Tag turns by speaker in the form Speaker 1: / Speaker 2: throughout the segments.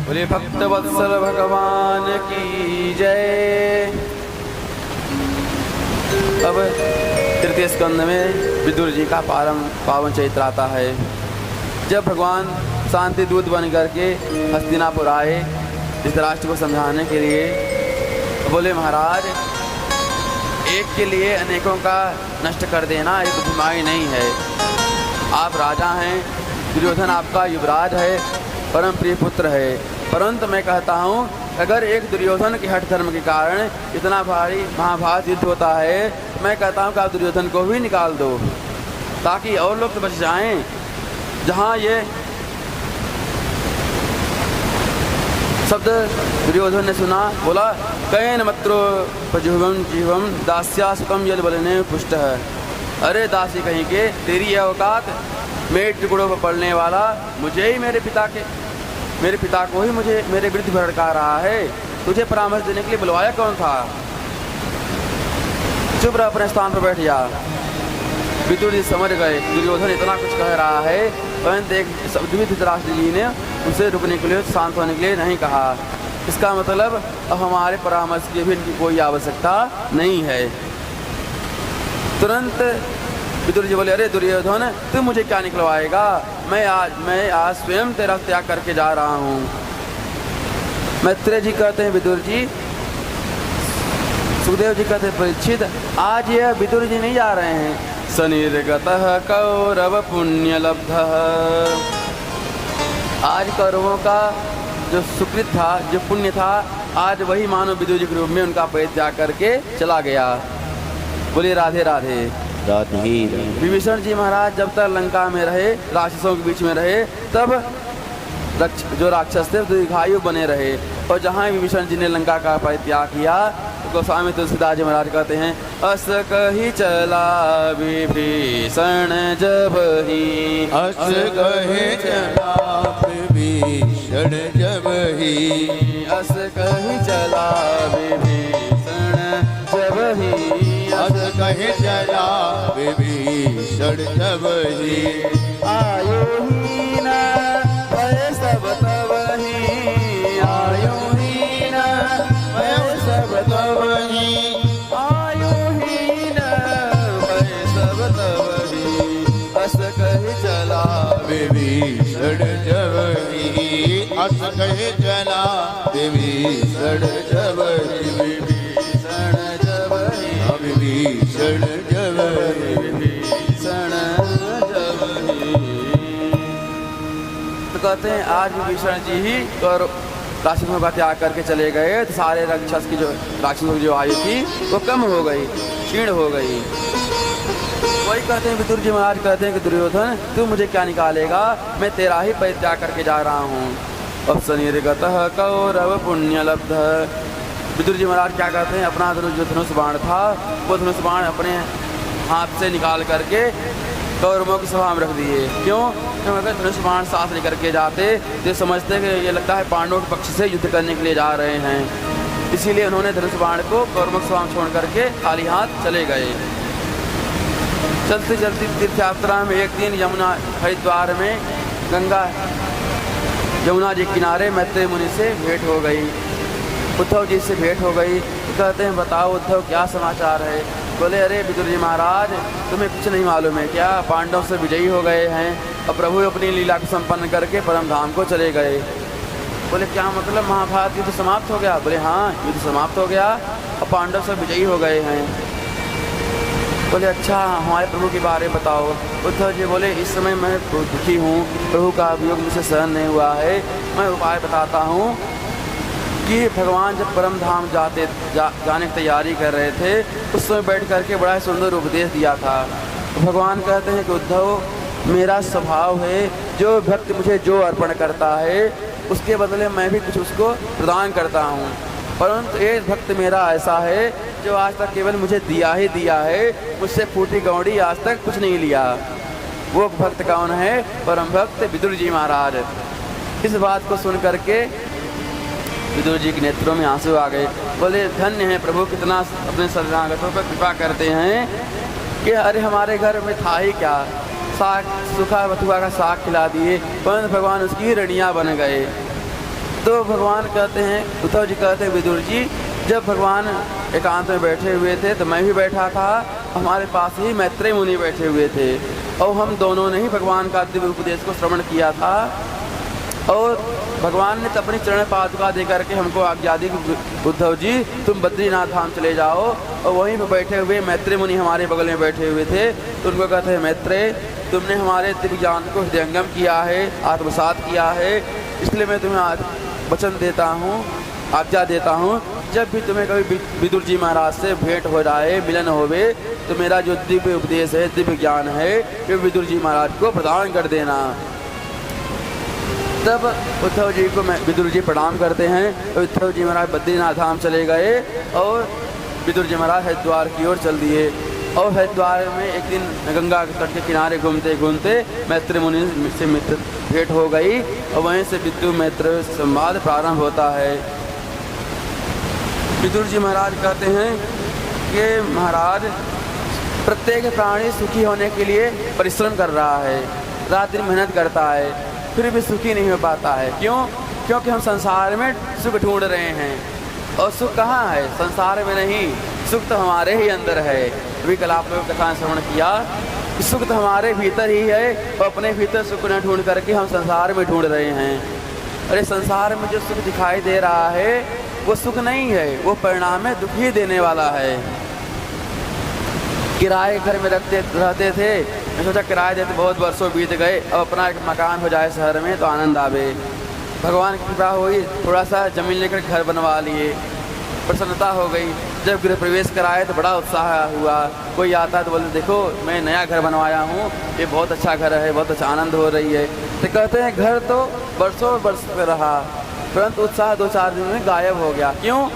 Speaker 1: बोले भक्त वत्सल भगवान की जय। अब तृतीय स्कंद में विदुर जी का पावन चरित्र आता है। जब भगवान शांति दूत बन करके हस्तिनापुर आए धृतराष्ट्र को समझाने के लिए, बोले महाराज एक के लिए अनेकों का नष्ट कर देना एक बुराई नहीं है। आप राजा हैं, दुर्योधन आपका युवराज है, परम प्रिय पुत्र है, परंतु मैं कहता हूँ अगर एक दुर्योधन के हठ धर्म के कारण इतना भारी महाभारत युद्ध होता है, मैं कहता हूँ कि आप दुर्योधन को भी निकाल दो ताकि और लोग तो बच जाएं। जहाँ ये शब्द दुर्योधन ने सुना, बोला कैन मत्रो पजुवम जीवम दास्या सुतम यल बलने पुष्ट है। अरे दासी कहीं के, तेरी यह औकात मेरे टुकड़ों पर पड़ने वाला मुझे ही मेरे पिता को ही मुझे मेरे विरुद्ध भड़का रहा है। तुझे परामर्श देने के लिए बुलवाया कौन था? चुप रह, अपने स्थान पर बैठ जा। विदुर जी समझ गए दुर्योधन इतना कुछ कह रहा है, परंतु धृतराष्ट्र जी ने उसे रुकने के लिए, शांत होने के लिए नहीं कहा। इसका मतलब अब हमारे परामर्श की भी इनकी कोई आवश्यकता नहीं है। तुरंत विदुर जी बोले अरे दुर्योधन तू मुझे क्या निकलवाएगा, मैं आज स्वयं तेरा त्याग करके जा रहा हूँ। मैत्रेय जी कहते हैं विदुर जी, सुखदेव जी कहते हैं परीक्षित आज यह विदुर जी नहीं जा रहे हैं, सनिर्गतः कौरव पुण्य लब्धः। आज कौरवों का जो सुकृत था, जो पुण्य था, आज वही मानव विदुर जी के रूप में उनका परित्याग करके चला गया। बोलिए राधे राधे। विभीषण जी महाराज जब तक लंका में रहे, राक्षसों के बीच में रहे, तब जो राक्षस थे दीर्घायु बने रहे। और जहाँ विभीषण जी ने लंका का परित्याग किया, तो गोस्वामी तुलसीदास जी महाराज कहते हैं अस कही चला विभीषण जब ही,
Speaker 2: अस कही चला विभीषण जब ही,
Speaker 1: अस कही चला विभीषण जब ही,
Speaker 2: अस कही चला विभीषण जब ही।
Speaker 1: आयो ही न भय सब तब ही, आयो ही न भय सब तब ही, आयो ही न भय सब तब ही, अस कही चला
Speaker 2: विभीषण जब ही, अस कही चला विभीषण जब ही,
Speaker 1: विभीषण जब ही,
Speaker 2: विभीषण जब ही,
Speaker 1: विभीषण जब ही। तो कहते हैं आज विभीषण जी ही और राक्षसों का त्याग करके चले गए, तो सारे राक्षसों की जो आयु थी वो कम हो गई, क्षीण हो गई। वही कहते हैं विदुर जी महाराज कहते हैं कि दुर्योधन तू मुझे क्या निकालेगा, मैं तेरा ही परित्याग करके जा रहा हूँ। अब सनिर्गतः कौरव पुण्य लब्धः। विदुर जी महाराज क्या कहते हैं, अपना जो धनुष बाण था वो धनुष बाण अपने हाथ से निकाल करके कौरवों की सभा में रख दिए। क्यों? क्योंकि अगर धनुष बाण साथ लेकर के जाते तो समझते कि ये लगता है पांडवों के पक्ष से युद्ध करने के लिए जा रहे हैं, इसीलिए उन्होंने धनुष बाण को कौरवों की सभा में छोड़ करके खाली हाथ चले गए। चलती चलती तीर्थ यात्रा में एक दिन यमुना हरिद्वार में गंगा यमुना जी किनारे मैत्रेय मुनि से भेंट हो गई, उद्धव जी से भेंट हो गई। तो कहते हैं बताओ उद्धव क्या समाचार है? बोले अरे विदुर जी महाराज तुम्हें कुछ नहीं मालूम है क्या, पांडव से विजयी हो गए हैं और प्रभु अपनी लीला को संपन्न करके परम धाम को चले गए। बोले क्या मतलब, महाभारत युद्ध समाप्त हो गया? बोले हाँ युद्ध समाप्त हो गया और पांडव से विजयी हो गए हैं। बोले अच्छा हमारे प्रभु के बारे में बताओ। उद्धव जी बोले इस समय मैं बहुत दुखी हूँ, प्रभु का वियोग मुझसे सहन नहीं हुआ है। मैं उपाय बताता हूँ कि भगवान जब परम धाम जाने की तैयारी कर रहे थे, उस समय बैठ करके बड़ा सुंदर उपदेश दिया था। तो भगवान कहते हैं कि उद्धव मेरा स्वभाव है, जो भक्त मुझे जो अर्पण करता है उसके बदले मैं भी कुछ उसको प्रदान करता हूँ, परंतु एक भक्त मेरा ऐसा है जो आज तक केवल मुझे दिया ही दिया है, मुझसे फूटी कौड़ी आज तक कुछ नहीं लिया। वो भक्त कौन है? परम भक्त विदुर जी महाराज। इस बात को सुन करके विदुर जी के नेत्रों में आंसू आ गए। बोले धन्य है प्रभु, कितना अपने शरणागतों पर कृपा करते हैं कि अरे हमारे घर में था ही क्या, साग सूखा बथुआ का साग खिला दिए, परंतु भगवान उसकी रणिया बन गए। तो भगवान कहते हैं, उद्धव जी कहते हैं, विदुर जी जब भगवान एकांत में बैठे हुए थे तो मैं भी बैठा था, हमारे पास ही मैत्रेय मुनि बैठे हुए थे और हम दोनों ने ही भगवान का दिव्य उपदेश को श्रवण किया था और भगवान ने अपनी चरण पादुका दे करके हमको आज्ञा दी कि उद्धव जी तुम बद्रीनाथ धाम चले जाओ। और वहीं पर बैठे हुए मैत्रेय मुनि हमारे बगल में बैठे हुए थे, तो उनको कहते हैं, मैत्रेय तुमने हमारे दिव्य ज्ञान को हृदयंगम किया है, आत्मसात किया है, इसलिए मैं तुम्हें आज वचन देता हूँ, आज्ञा देता हूँ, जब भी तुम्हें कभी विदुर जी महाराज से भेंट हो जाए, मिलन होवे, तो मेरा जो दिव्य उपदेश है, दिव्य ज्ञान है, ये विदुर जी महाराज को प्रदान कर देना। तब उद्धव जी को विदुर जी प्रणाम करते हैं। उद्धव जी महाराज बद्रीनाथ धाम चले गए और विदुर जी महाराज हरिद्वार की ओर चल दिए। और हरिद्वार में एक दिन गंगा के तट के किनारे घूमते घूमते मैत्रेय मुनि से मित्र भेंट हो गई और वहीं से विदुर मैत्रेय संवाद प्रारंभ होता है। विदुर जी महाराज कहते हैं कि महाराज प्रत्येक प्राणी सुखी होने के लिए परिश्रम कर रहा है, रात दिन मेहनत करता है, फिर भी सुखी नहीं हो पाता है। क्यों? क्योंकि हम संसार में सुख ढूंढ रहे हैं और सुख कहाँ है? संसार में नहीं, सुख तो हमारे ही अंदर है। अभी कल आप लोगों कथा श्रवण किया कि सुख तो हमारे भीतर ही है और अपने भीतर सुख न ढूंढ करके हम संसार में ढूंढ रहे हैं। अरे संसार में जो सुख दिखाई दे रहा है वो सुख नहीं है, वो परिणाम में दुख ही देने वाला है। किराए घर में रहते थे, मैं सोचा किराए देते बहुत वर्षों बीत गए, अब अपना एक मकान हो जाए शहर में तो आनंद आवे। भगवान की कृपा हुई, थोड़ा सा ज़मीन लेकर घर बनवा लिए, प्रसन्नता हो गई। जब गृह प्रवेश कराए तो बड़ा उत्साह हुआ। कोई आता तो बोले देखो मैं नया घर बनवाया हूँ, ये बहुत अच्छा घर है, बहुत अच्छा आनंद हो रही है। तो कहते हैं घर तो वर्षों वर्ष रहा, परंतु उत्साह 2-4 दिन में गायब हो गया। क्यों?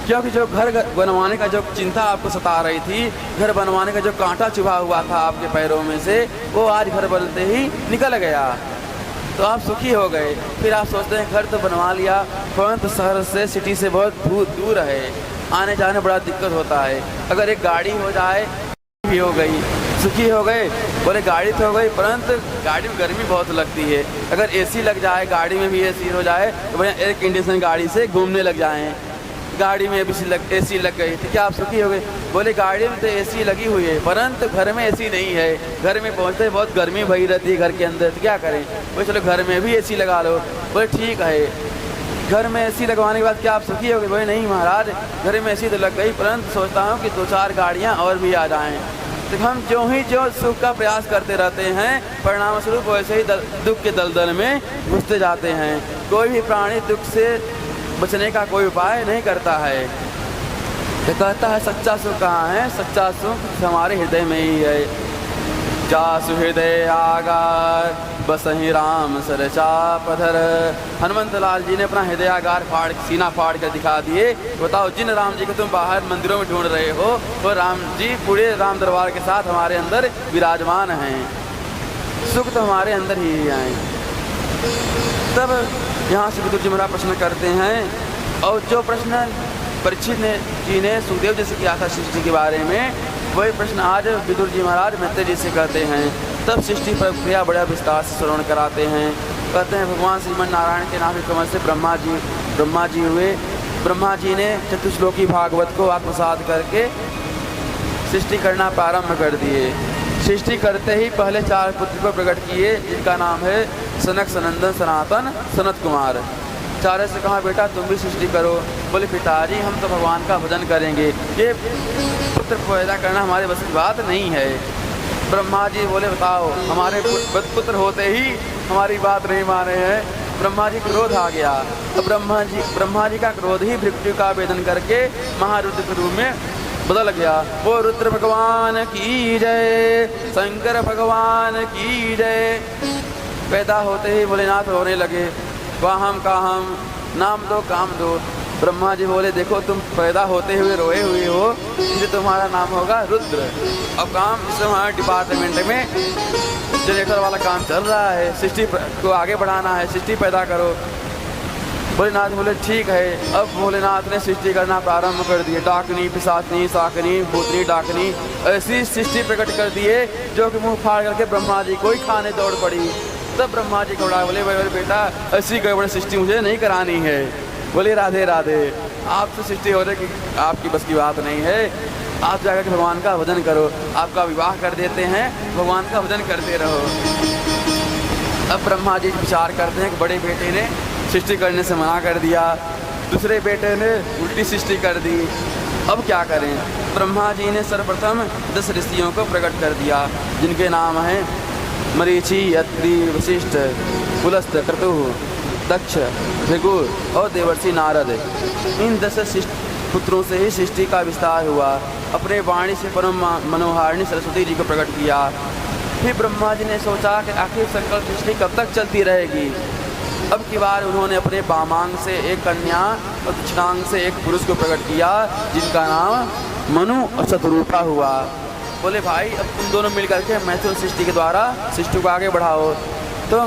Speaker 1: क्योंकि जो घर बनवाने का जो चिंता आपको सता रही थी, घर बनवाने का जो कांटा चुभा हुआ था आपके पैरों में से, वो आज घर बनते ही निकल गया, तो आप सुखी हो गए। फिर आप सोचते हैं घर तो बनवा लिया, परंतु शहर से, सिटी से बहुत दूर है, आने जाने बड़ा दिक्कत होता है। अगर एक गाड़ी हो जाए भी हो गई, सुखी हो गए। बोले गाड़ी तो हो गई, परंतु गाड़ी में गर्मी बहुत लगती है। अगर एसी लग जाए, गाड़ी में भी एसी हो जाए तो बढ़िया एयर कंडीशन गाड़ी से घूमने लग जाएं। गाड़ी में एसी लग गई तो क्या आप सुखी हो गए? बोले गाड़ी में तो एसी लगी हुई है, परंतु घर में एसी नहीं है। घर में पहुंचते बहुत गर्मी भरी रहती है घर के अंदर, तो क्या करें? बोले चलो घर में भी एसी लगा लो। बोले ठीक है, घर में एसी लगवाने के बाद क्या आप सुखी हो गए? बोले नहीं महाराज, घर में एसी तो लग गई, परंतु सोचता हूँ कि 2-4 गाड़ियाँ और भी आ जाएँ। तो हम जो सुख का प्रयास करते रहते हैं, परिणाम स्वरूप वैसे ही दुख के दलदल में घुसते जाते हैं। कोई भी प्राणी दुख से बचने का कोई उपाय नहीं करता है। तो कहता है सच्चा सुख कहाँ है? सच्चा सुख हमारे हृदय में ही है। जासु हृदय आगार बसहि राम सरचा पधर। हनुमंत लाल जी ने अपना हृदयागार सीना फाड़ कर दिखा दिए। बताओ, जिन राम जी को तुम बाहर मंदिरों में ढूंढ रहे हो, वो राम जी पूरे राम दरबार के साथ हमारे अंदर विराजमान हैं। सुख तो हमारे अंदर ही आए। तब यहाँ से विदुर जी महाराज प्रश्न करते हैं, और जो प्रश्न परीक्षित जी ने सुखदेव जी से किया था सृष्टि के बारे में, वही प्रश्न आज विदुर जी महाराज मैत्रेय जी से कहते हैं। तब सृष्टि प्रक्रिया बड़ा विस्तार से श्रवण कराते हैं। कहते हैं भगवान श्रीमन नारायण के नाभि कमल से ब्रह्मा जी हुए। ब्रह्मा जी ने चतुश्लोकी भागवत को आत्मसात करके सृष्टि करना प्रारंभ कर दिए। सृष्टि करते ही पहले 4 पुत्र को प्रकट किए, जिनका नाम है सनक, सनंदन, सनातन, सनत कुमार। 4 से कहा बेटा तुम भी सृष्टि करो। बोले पिताजी हम तो भगवान का भजन करेंगे, ये पुत्र पैदा करना हमारे बस की बात नहीं है। ब्रह्मा जी बोले बताओ, हमारे पुत्र होते ही हमारी बात नहीं माने हैं। ब्रह्मा जी क्रोध आ गया। तो ब्रह्मा जी का क्रोध ही मृत्यु का वेदन करके महारुद्र के रूप में बदल गया। वो रुद्र भगवान की जय, शंकर भगवान की जय। पैदा होते ही भोलेनाथ रोने लगे, वाहम काहम, नाम दो काम दो। ब्रह्मा जी बोले देखो तुम पैदा होते हुए रोए हुए हो, इसलिए तुम्हारा नाम होगा रुद्र। अब काम इस हमारे डिपार्टमेंट में जनरेटर वाला काम चल रहा है, सृष्टि को आगे बढ़ाना है, सृष्टि पैदा करो। भोलेनाथ बोले ठीक है। अब भोलेनाथ ने सृष्टि करना प्रारंभ कर दिए। डाकनी, पिशाचनी, शाकनी, भूतनी, डाकनी, ऐसी सृष्टि प्रकट कर दिए जो कि मुंह फाड़ करके ब्रह्मा जी को ही खाने दौड़ पड़ी। तब ब्रह्मा जी घबरा बोले, भाई बेटा ऐसी गड़बड़ सृष्टि मुझे नहीं करानी है। बोले राधे राधे, आपसे सृष्टि हो रही कि आपकी बस की बात नहीं है, आप जाकर के भगवान का भजन करो, आपका विवाह कर देते हैं, भगवान का भजन करते रहो। अब ब्रह्मा जी विचार करते हैं कि बड़े बेटे ने सृष्टि करने से मना कर दिया, दूसरे बेटे ने उल्टी सृष्टि कर दी, अब क्या करें। ब्रह्मा जी ने सर्वप्रथम 10 ऋषियों को प्रकट कर दिया, जिनके नाम हैं मरीचि, अत्रि, वशिष्ठ, पुलस्त, क्रतु, दक्ष, भृगु और देवर्षि नारद। इन 10 पुत्रों से ही सृष्टि का विस्तार हुआ। अपने वाणी से परम मनोहारिणी सरस्वती जी को प्रकट किया। फिर ब्रह्मा जी ने सोचा कि आखिर संकल्प सृष्टि कब तक चलती रहेगी। अब की बार उन्होंने अपने वामांग से एक कन्या और दक्षिणांग से एक पुरुष को प्रकट किया, जिनका नाम मनु और शतरूपा हुआ। बोले भाई अब तुम दोनों मिलकर के मैथुन सृष्टि के द्वारा सृष्टि को आगे बढ़ाओ। तो